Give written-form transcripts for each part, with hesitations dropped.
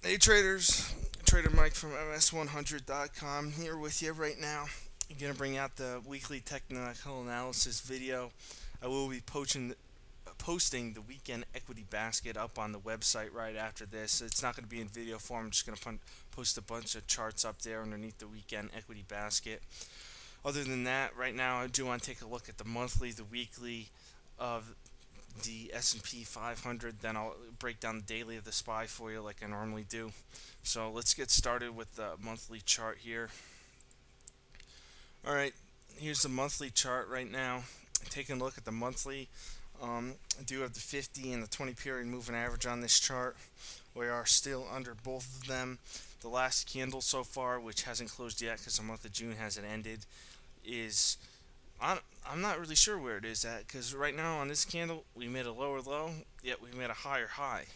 Hey traders, Trader Mike from msonehundred.com here with you right now. I'm going to bring out the weekly technical analysis video. I will be posting the weekend equity basket up on the website right after this. It's not going to be in video form. I'm just going to post a bunch of charts up there underneath the weekend equity basket. Other than that, right now I do want to take a look at the monthly, the weekly of the S&P 500. Then I'll break down the daily of the SPY for you like I normally do. So let's get started with the monthly chart here. Alright, here's the monthly chart right now. Taking a look at the monthly, I do have the 50 and the 20 period moving average on this chart. We are still under both of them. The last candle so far, which hasn't closed yet because the month of June hasn't ended, is I'm not really sure where it is at, because right now on this candle we made a lower low, yet we made a higher high.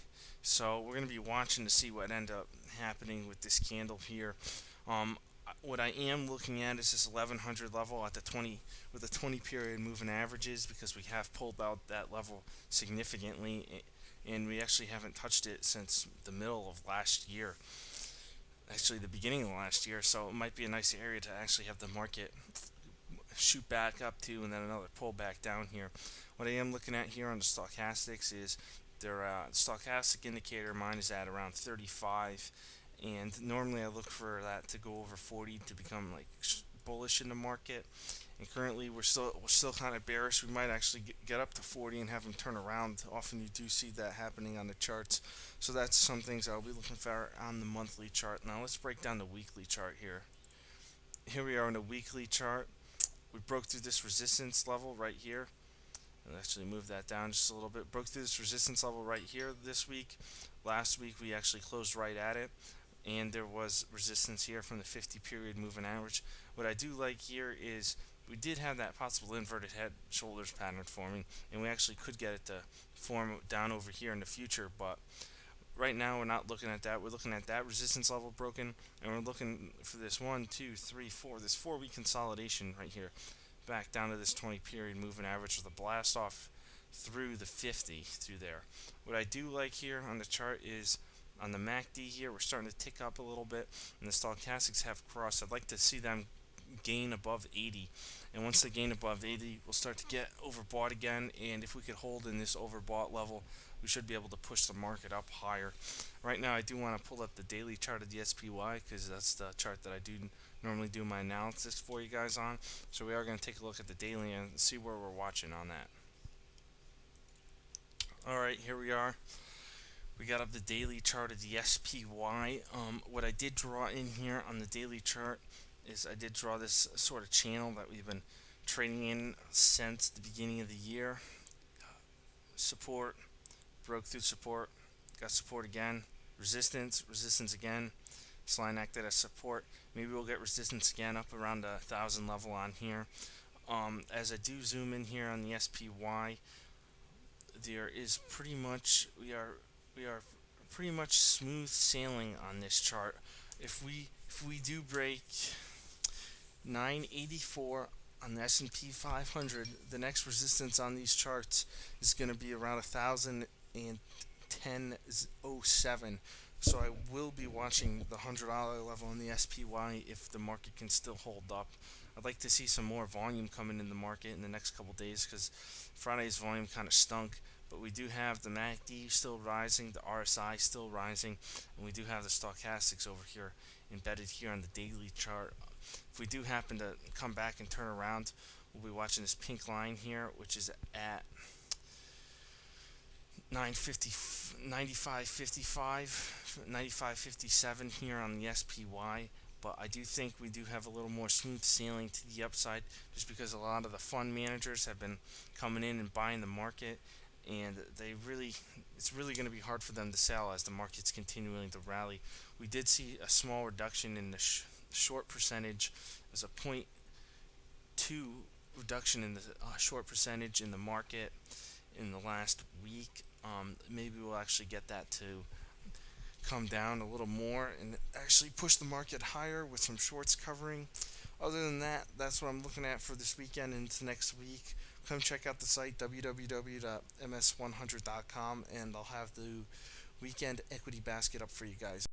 So we're going to be watching to see what end up happening with this candle here. What I am looking at is this 1100 level at the 20 with the 20 period moving averages, because we have pulled out that level significantly, and we actually haven't touched it since the middle of last year, actually the beginning of last year. So it might be a nice area to actually have the market shoot back up to, and then another pull back down here. What I am looking at here on the stochastics is their stochastic indicator. Mine is at around 35, and normally I look for that to go over 40 to become like bullish in the market. And currently we're still kind of bearish. We might actually get up to 40 and have them turn around. Often you do see that happening on the charts. So that's some things I'll be looking for on the monthly chart. Now let's break down the weekly chart here. Here we are on the weekly chart. We broke through this resistance level right here. I'll actually move that down just a little bit. Broke through this resistance level right here this week. Last week we actually closed right at it, and there was resistance here from the 50 period moving average. What I do like here is we did have that possible inverted head shoulders pattern forming, and we actually could get it to form down over here in the future, but right now we're not looking at that. We're looking at that resistance level broken, and we're looking for this 1, 2, 3, 4, this 4-week consolidation right here, back down to this 20 period moving average with a blast off through the 50 through there. What I do like here on the chart is on the MACD here, we're starting to tick up a little bit, and the stochastics have crossed. I'd like to see them gain above 80, and once they gain above 80, we'll start to get overbought again, and if we could hold in this overbought level, we should be able to push the market up higher. Right now I do want to pull up the daily chart of the SPY, because that's the chart that I do normally do my analysis for you guys on. So we are going to take a look at the daily and see where we're watching on that. Alright, here we are. We got up the daily chart of the SPY. What I did draw in here on the daily chart is I did draw this sort of channel that we've been trading in since the beginning of the year. Support, broke through support, got support again, resistance again. This line acted as support. Maybe we'll get resistance again up around the 1,000 level on here. As I do zoom in here on the SPY, there is pretty much we are pretty much smooth sailing on this chart. If we do break 984 on the S&P 500, the next resistance on these charts is going to be around 1,010.07. So I will be watching the $100 level on the SPY if the market can still hold up. I'd like to see some more volume coming in the market in the next couple days, because Friday's volume kind of stunk. But we do have the MACD still rising, the RSI still rising, and we do have the stochastics over here embedded here on the daily chart. If we do happen to come back and turn around, we'll be watching this pink line here, which is at 95.57 here on the SPY. But I do think we do have a little more smooth sailing to the upside, just because a lot of the fund managers have been coming in and buying the market, and it's really going to be hard for them to sell as the market's continuing to rally. We did see a small reduction in the short percentage, as a 0.2 reduction in the short percentage in the market in the last week. Maybe we'll actually get that to come down a little more and actually push the market higher with some shorts covering. Other than that, that's what I'm looking at for this weekend and into next week. Come check out the site www.ms100.com, and I'll have the weekend equity basket up for you guys.